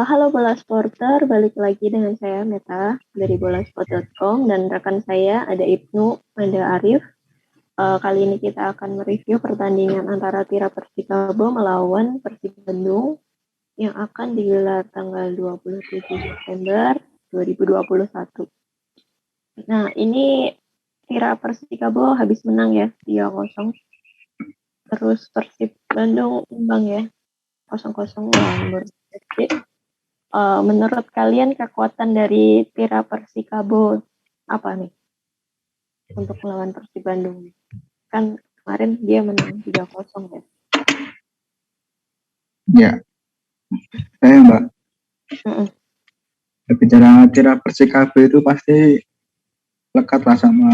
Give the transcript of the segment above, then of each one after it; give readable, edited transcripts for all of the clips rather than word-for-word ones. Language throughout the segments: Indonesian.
Halo Bola Sporter, balik lagi dengan saya Meta dari bolasport.com dan rekan saya ada Ibnu, ada Arif. Kali ini kita akan mereview pertandingan antara Tira Persikabo melawan Persib Bandung yang akan digelar tanggal 27 September 2021. Nah, ini Tira Persikabo habis menang ya, 3-0. Terus Persib Bandung imbang ya, 0-0 melawan Persib. Menurut kalian kekuatan dari Tira Persikabo apa nih untuk melawan Persib Bandung? Kan kemarin dia menang 3-0 ya. Ya, saya Mbak. Bicara Tira Persikabo itu pasti lekat lah sama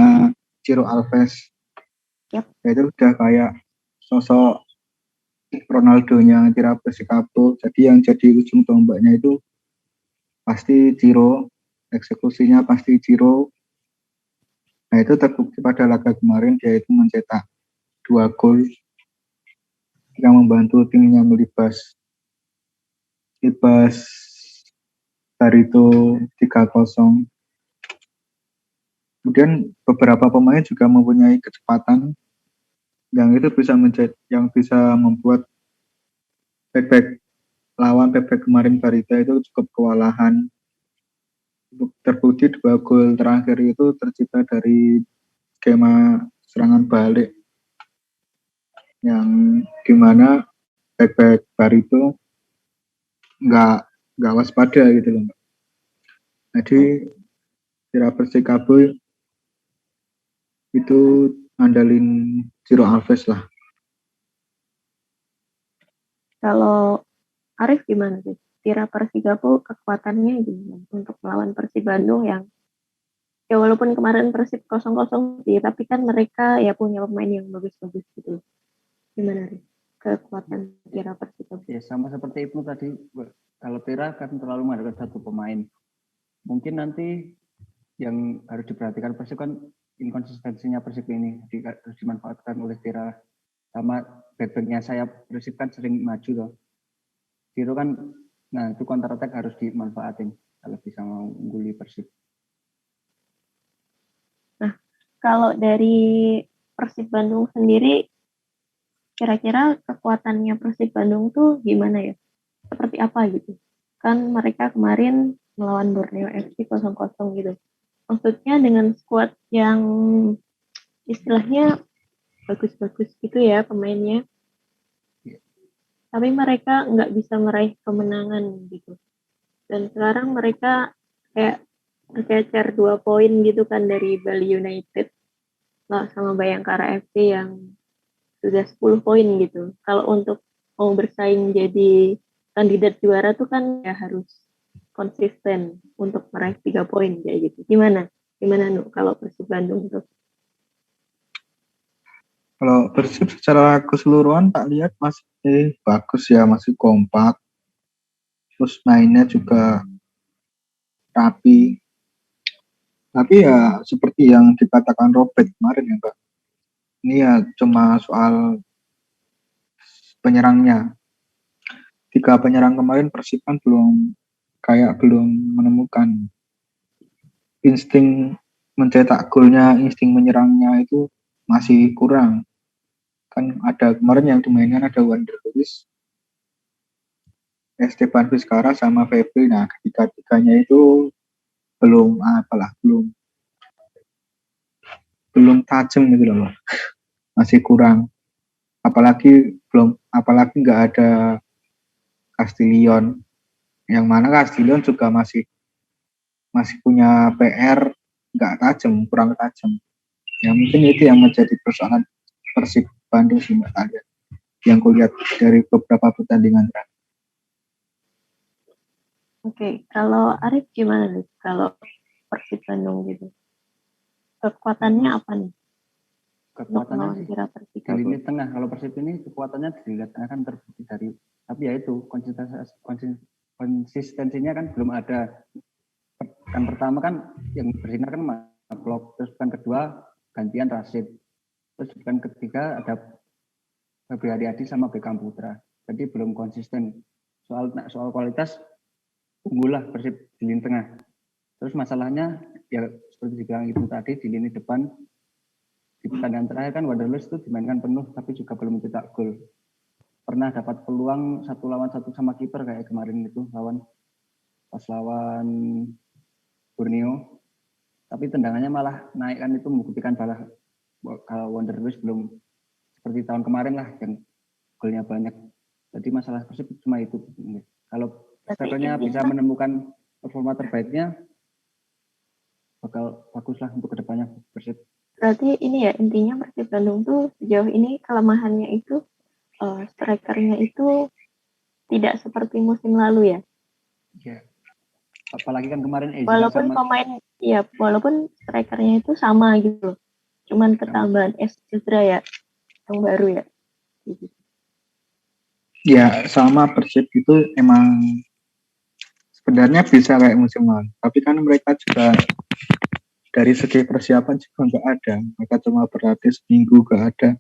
Ciro Alves. Yep. Itu udah kayak sosok Ronaldo-nya Tira Persikabo. Jadi yang jadi ujung tombaknya itu pasti Ciro, eksekusinya pasti Ciro. Nah itu terbukti pada laga kemarin dia itu mencetak 2 gol yang membantu timnya melibas Barito 3-0. Kemudian beberapa pemain juga mempunyai kecepatan yang itu bisa membuat back lawan kemarin Barita itu cukup kewalahan. Terbukti 2 gol terakhir itu tercipta dari skema serangan balik yang dimana back Barito nggak waspada gitu loh Mbak. Jadi Tira Persikabo itu andalin Ciro Alves lah. Kalau Arif gimana sih? Tira Persikabo kekuatannya gimana untuk melawan Persib Bandung yang ya walaupun kemarin Persib 0-0 sih, tapi kan mereka ya punya pemain yang bagus-bagus gitu. Gimana Arif? Kekuatan Tira Persikabo? Ya sama seperti Ibnu tadi, kalau Tira kan terlalu mengandalkan satu pemain. Mungkin nanti yang harus diperhatikan Persib kan inkonsistensinya Persib ini harus dimanfaatkan oleh Tira. Sama back-backnya saya Persib kan sering maju loh. Tiro kan, nah itu counter attack harus dimanfaatin kalau bisa mengungguli Persib. Nah, kalau dari Persib Bandung sendiri, kira-kira kekuatannya Persib Bandung tuh gimana ya? Seperti apa gitu? Kan mereka kemarin melawan Borneo FC 0-0 gitu. Maksudnya dengan squad yang istilahnya bagus-bagus gitu ya pemainnya. Tapi mereka nggak bisa meraih kemenangan gitu. Dan sekarang mereka kayak bercecer 2 poin gitu kan dari Bali United lah sama Bayangkara FC yang sudah 10 poin gitu. Kalau untuk mau bersaing jadi kandidat juara tuh kan ya harus konsisten untuk meraih 3 poin kayak gitu. Gimana Nu kalau Persib Bandung tuh? Kalau Persib secara keseluruhan tak lihat masih bagus ya, masih kompak. Terus mainnya juga rapi. Tapi ya seperti yang dikatakan Robert kemarin ya Mbak. Ini ya cuma soal penyerangnya. 3 penyerang kemarin Persib kan belum menemukan insting mencetak golnya, insting menyerangnya itu masih kurang. Kan ada kemarin yang dimainkan ada Wander Lewis, Esteban Vizcara sama Febri. Nah, ketiga-tiganya itu belum tajam gitu loh. Masih kurang. Apalagi nggak ada Castillion. Yang mana Castillion juga masih punya PR kurang tajam. Ya mungkin itu yang menjadi persoalan Persib Bandung sih Mbak Alia. Yang kulihat dari beberapa pertandingan terakhir. Oke, kalau Arif gimana nih kalau Persib Bandung gitu? Kekuatannya apa nih? Kekuatannya sih di lini tengah. Kalau Persib ini kekuatannya di lini tengah kan terbukti dari, tapi ya itu konsistensinya kan belum ada. Kan pertama kan yang bersinar kan Maklok, terus kan kedua gantian Rashid, terus kan ketiga ada Febri Haryadi sama Bekam Putra. Jadi belum konsisten. Soal kualitas unggul lah Persib di lini tengah. Terus masalahnya ya seperti dibilang itu tadi di lini depan di pertandingan terakhir kan Wanderers itu dimainkan penuh tapi juga belum mencetak gol. Pernah dapat peluang 1-1 sama kiper kayak kemarin itu pas lawan Borneo. Tapi tendangannya malah naik kan itu membuktikan bahwa kalau Wanderers belum seperti tahun kemarin lah yang golnya banyak. Jadi masalah Persib cuma itu. Kalau strikernya bisa menemukan performa terbaiknya, bakal bagus lah untuk kedepannya Persib. Berarti ini ya intinya Persib Bandung tuh sejauh ini kelemahannya itu strikernya itu tidak seperti musim lalu ya. Ya. Apalagi kan kemarin walaupun walaupun strikernya itu sama gitu. Cuman ketambahan Cedra ya yang baru ya. Gitu. Ya sama Persib itu emang sebenarnya bisa kayak musim lalu, tapi kan mereka juga dari segi persiapan juga nggak ada, mereka cuma berlatih seminggu nggak ada.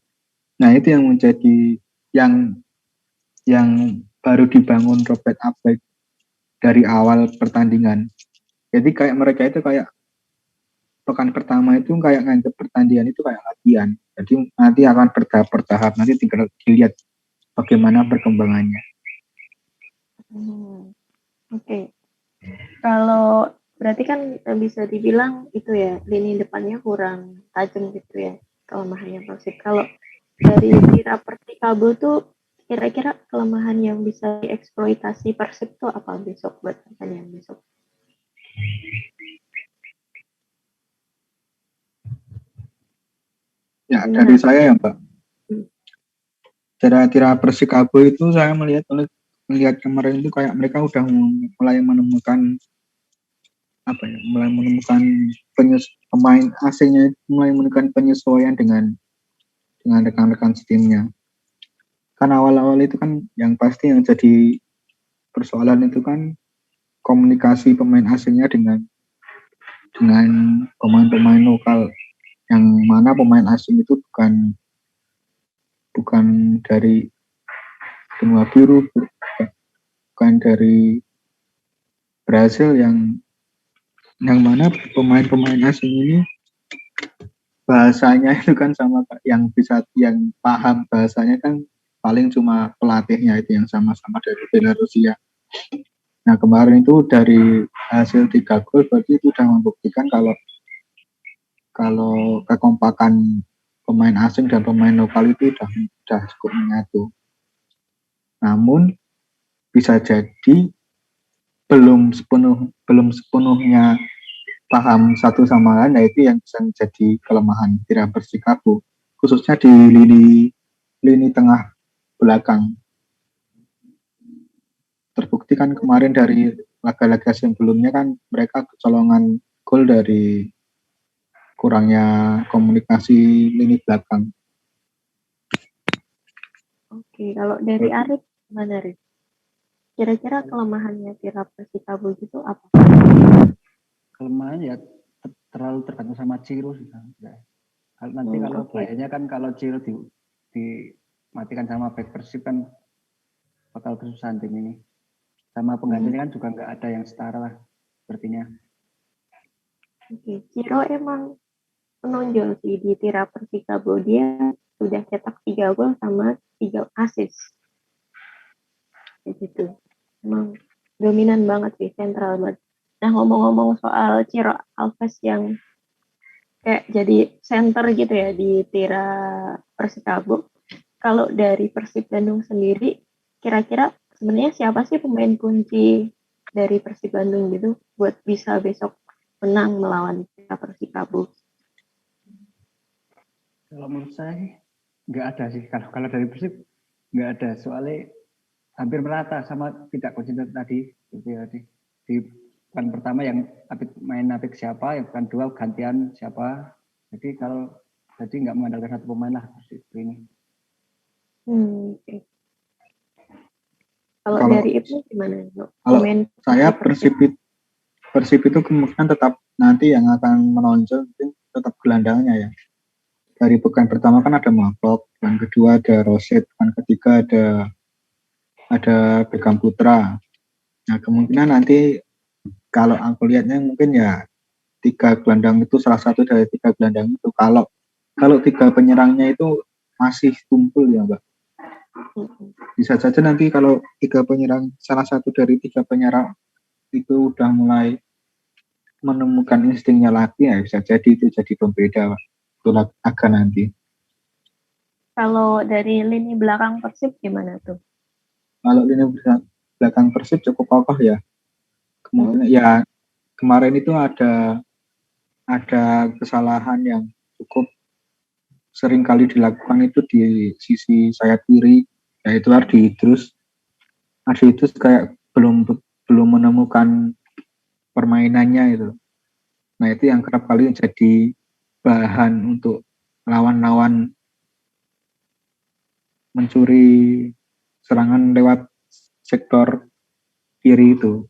Nah itu yang menjadi yang baru dibangun Robert Abeck dari awal pertandingan. Jadi kayak mereka itu kayak pekan pertama itu kayak nganggap pertandingan itu kayak latihan. Jadi nanti akan bertahap, nanti tinggal dilihat bagaimana perkembangannya. Oke. Kalau berarti kan bisa dibilang itu ya lini depannya kurang tajam gitu ya kelemahannya Persib. Kalau dari Tira Persikabo tuh kira-kira kelemahan yang bisa dieksploitasi Persib tuh apa besok buat pertandingan besok? Ya dari saya ya Mbak. Tira Persikabo itu saya melihat kemarin itu kayak mereka udah mulai menemukan pemain asingnya, mulai menemukan penyesuaian dengan rekan-rekan timnya. Kan awal-awal itu kan yang pasti yang jadi persoalan itu kan komunikasi pemain asingnya dengan pemain-pemain lokal, yang mana pemain asing itu bukan dari benua biru, bukan dari Brasil, yang mana pemain-pemain asing ini bahasanya itu kan sama, yang paham bahasanya kan paling cuma pelatihnya itu yang sama-sama dari Belarusia. Nah kemarin itu dari hasil 3 gol berarti itu sudah membuktikan kalau kekompakan pemain asing dan pemain lokal itu sudah cukup menyatu. Namun bisa jadi belum sepenuhnya paham satu sama lain, yaitu yang bisa menjadi kelemahan Tira Persikabo, khususnya di lini tengah belakang. Terbukti kan kemarin dari laga-laga sebelumnya kan mereka kecolongan gol dari kurangnya komunikasi lini belakang. Oke, kalau dari Arif gimana Arif? Kira-kira kelemahannya Tira Persikabo itu apa? Kelemahan ya terlalu tergantung sama Ciro sih. Nanti kalau bahayanya kan kalau Ciro dimatikan sama back Persib kan bakal kesusahan tim ini. Sama penggantinya kan juga nggak ada yang setara lah sepertinya. Oke, Ciro emang menonjol sih di Tira Persikabo. Dia sudah cetak 3 gol sama 3 assist. Gitu. Emang dominan banget sih, sentral banget. Nah ngomong-ngomong soal Ciro Alves yang kayak jadi center gitu ya di Tira Persikabo. Kalau dari Persib Bandung sendiri, kira-kira sebenarnya siapa sih pemain kunci dari Persib Bandung gitu buat bisa besok menang melawan Tira Persikabo? Kalau menurut saya nggak ada sih. Kalau dari Persib nggak ada. Soalnya hampir merata sama tidak konsisten tadi. Di pekan pertama yang main apik siapa, yang pekan 2 gantian siapa. Jadi nggak mengandalkan satu pemain lah Persib ini. Okay. Kalau dari itu gimana? Kalau saya Persib itu kemungkinan tetap nanti yang akan menonjol tetap gelandangnya ya. Dari pekan pertama kan ada Mavok, pekan kedua ada Roset, pekan ketiga ada Beckham Putra. Nah, kemungkinan nanti kalau aku lihatnya mungkin ya 3 gelandang itu salah satu dari 3 gelandang itu. Kalau 3 penyerangnya itu masih tumpul ya, Mbak. Bisa saja nanti kalau 3 penyerang, salah satu dari 3 penyerang itu udah mulai menemukan instingnya lagi, ya bisa jadi itu jadi pembeda itu agak nanti. Kalau dari lini belakang Persib gimana tuh? Kalau lini belakang Persib cukup kokoh ya. Kemungkinan ya kemarin itu ada kesalahan yang cukup sering kali dilakukan itu di sisi sayap kiri, yaitu Ardi Idrus kayak belum menemukan permainannya itu. Nah, itu yang kerap kali jadi bahan untuk lawan-lawan mencuri serangan lewat sektor kiri itu.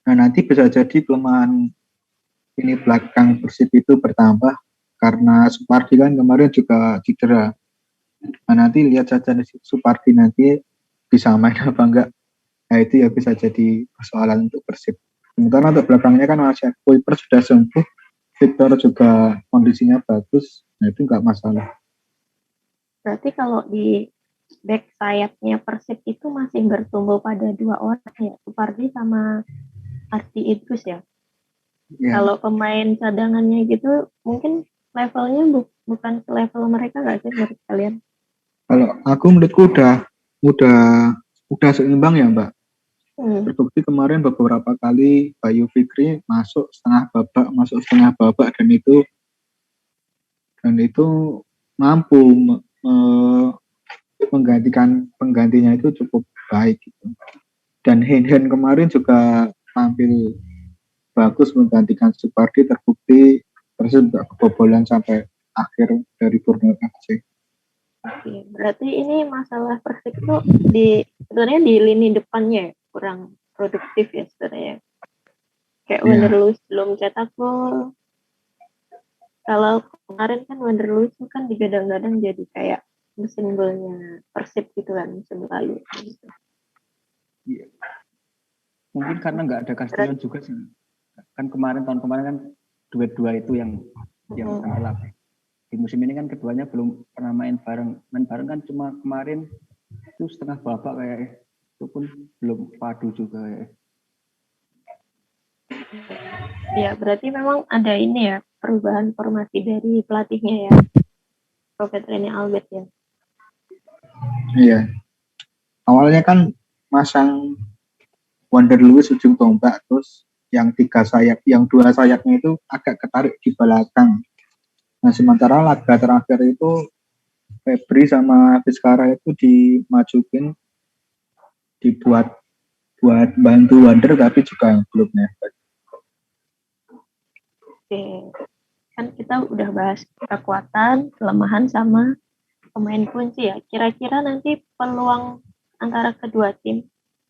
Nah, nanti bisa jadi kelemahan ini belakang Persib itu bertambah karena Supardi kan kemarin juga cedera. Nah, nanti lihat saja Supardi nanti bisa main apa enggak. Nah, itu ya bisa jadi persoalan untuk Persib. Sementara untuk belakangnya kan masih Kuiper sudah sembuh, Victor juga kondisinya bagus, nah itu enggak masalah. Berarti kalau di back sayapnya Persib itu masih bertumbuh pada 2 orang ya, Supardi sama Ardi Idrus ya. Kalau pemain cadangannya gitu mungkin levelnya bukan selevel mereka nggak sih menurut kalian? Kalau aku menurutku udah seimbang ya, Mbak. Terbukti kemarin beberapa kali Bayu Fikri masuk setengah babak dan itu mampu menggantikan penggantinya itu cukup baik gitu. Dan Hen kemarin juga tampil bagus menggantikan Supardi, terbukti Persib tidak kebobolan sampai akhir dari Borneo FC. Oke, berarti ini masalah Persib itu sebenarnya di lini depannya kurang produktif ya sebenarnya. Kayak Wanderlust belum cetak gol. Kalau kemarin kan Wanderlust kan digadang-gadang jadi kayak mesin golnya Persib gitu kan musim lalu. Gitu. Iya. Mungkin karena nggak ada Castillion juga sih. Kan tahun kemarin kan duet dua itu yang tampil apa. Di musim ini kan keduanya belum pernah main bareng kan cuma kemarin itu setengah babak kayak itu pun belum padu juga ya. Ya berarti memang ada ini ya perubahan formasi dari pelatihnya ya, Robert Rene Albert ya. Iya, awalnya kan masang Wanderlust ujung tombak, terus yang 2 sayapnya itu agak ketarik di belakang. Nah, sementara laga terakhir itu Febri sama Fiskara itu dibuat bantu Wander tapi juga belum nefek. Oke, kan kita udah bahas kekuatan, kelemahan sama pemain kunci ya. Kira-kira nanti peluang antara kedua tim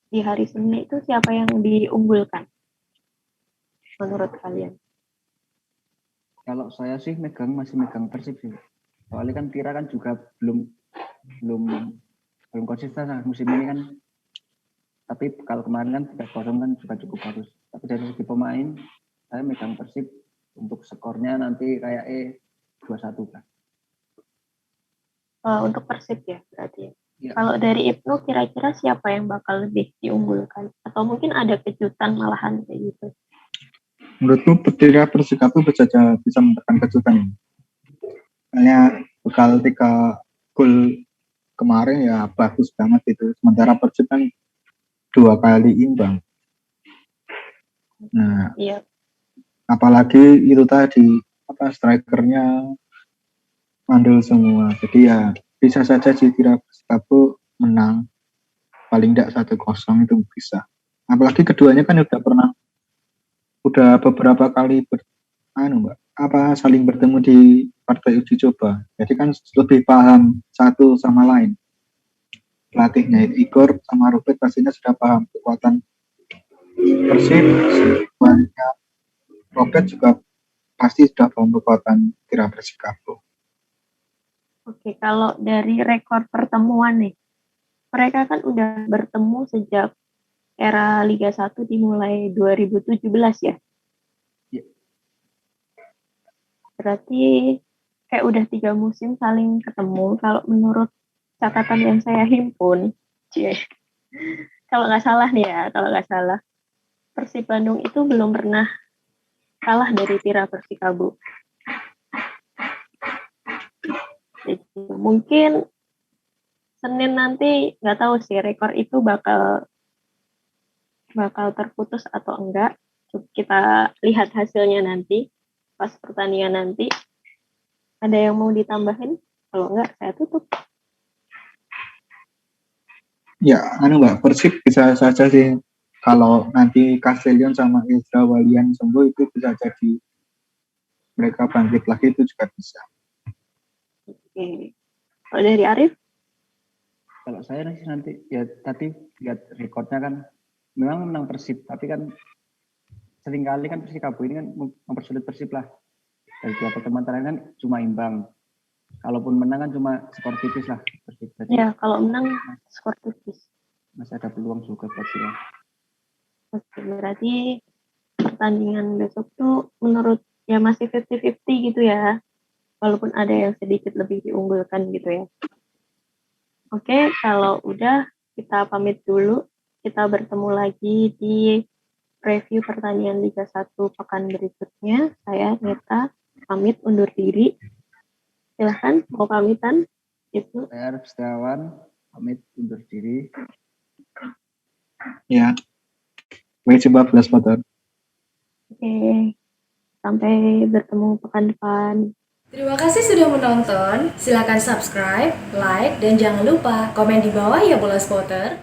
di hari Senin itu siapa yang diunggulkan menurut kalian? Kalau saya sih masih megang Persib sih. Soalnya kan Tira kan juga belum konsisten nah, musim ini kan. Tapi kalau kemarin kan 3-0 kan juga cukup bagus. Tapi dari segi pemain saya megang Persib untuk skornya nanti kayak 2-1 kan. Untuk Persib ya berarti. Ya. Kalau dari Ibnu kira-kira siapa yang bakal lebih diunggulkan? Atau mungkin ada kejutan malahan kayak gitu? Menurutku Tira Persikabo bisa menekan kejutan ini. Hanya bekal 3 gol kemarin ya bagus banget itu. Sementara Persib kan 2 kali imbang. Nah, iya. Apalagi itu tadi strikernya mandul semua. Jadi ya bisa saja Tira Persikabo menang paling tidak 1-0 itu bisa. Apalagi keduanya kan udah beberapa kali saling bertemu di partai uji coba. Jadi kan lebih paham satu sama lain. Pelatihnya Igor sama Robert pastinya sudah paham kekuatan Persib. Sebenarnya Robert juga pasti sudah paham kekuatan Tira Persikabo. Oke, kalau dari rekor pertemuan nih, mereka kan udah bertemu sejak era Liga 1 dimulai 2017 ya? Iya. Berarti kayak udah 3 musim saling ketemu. Kalau menurut catatan yang saya himpun, kalau nggak salah nih ya, kalau nggak salah, Persib Bandung itu belum pernah kalah dari Tira Persikabo. Jadi, mungkin Senin nanti nggak tahu sih rekor itu bakal terputus atau enggak. Kita lihat hasilnya nanti pas pertandingan nanti. Ada yang mau ditambahin? Kalau enggak saya tutup. Ya, Mbak, Persib bisa saja sih kalau nanti Castellion sama Ezra Walian sembuh itu bisa jadi mereka bangkit lagi, itu juga bisa. Oke. Kalau dari Arif? Kalau saya nanti ya tadi lihat rekornya kan memang menang Persib, tapi kan seringkali kan Persikabo ini kan mempersulit Persib lah. Dari 2 pertemuan terakhir kan cuma imbang. Kalaupun menang kan cuma skor tipis lah Persib. Ya, kalau menang skor tipis. Masih ada peluang juga buat sih. Oke, berarti pertandingan besok tuh menurut ya masih 50-50 gitu ya. Walaupun ada yang sedikit lebih diunggulkan gitu ya. Oke, kalau udah kita pamit dulu. Kita bertemu lagi di review pertandingan Liga 1 pekan berikutnya. Saya Neta pamit undur diri. Silahkan mau pamitan. Itu. Saya Arif Setiawan pamit undur diri. Ya. Coba Belas Motor. Oke. Sampai bertemu pekan depan. Terima kasih sudah menonton. Silakan subscribe, like, dan jangan lupa komen di bawah ya Bola Spotter.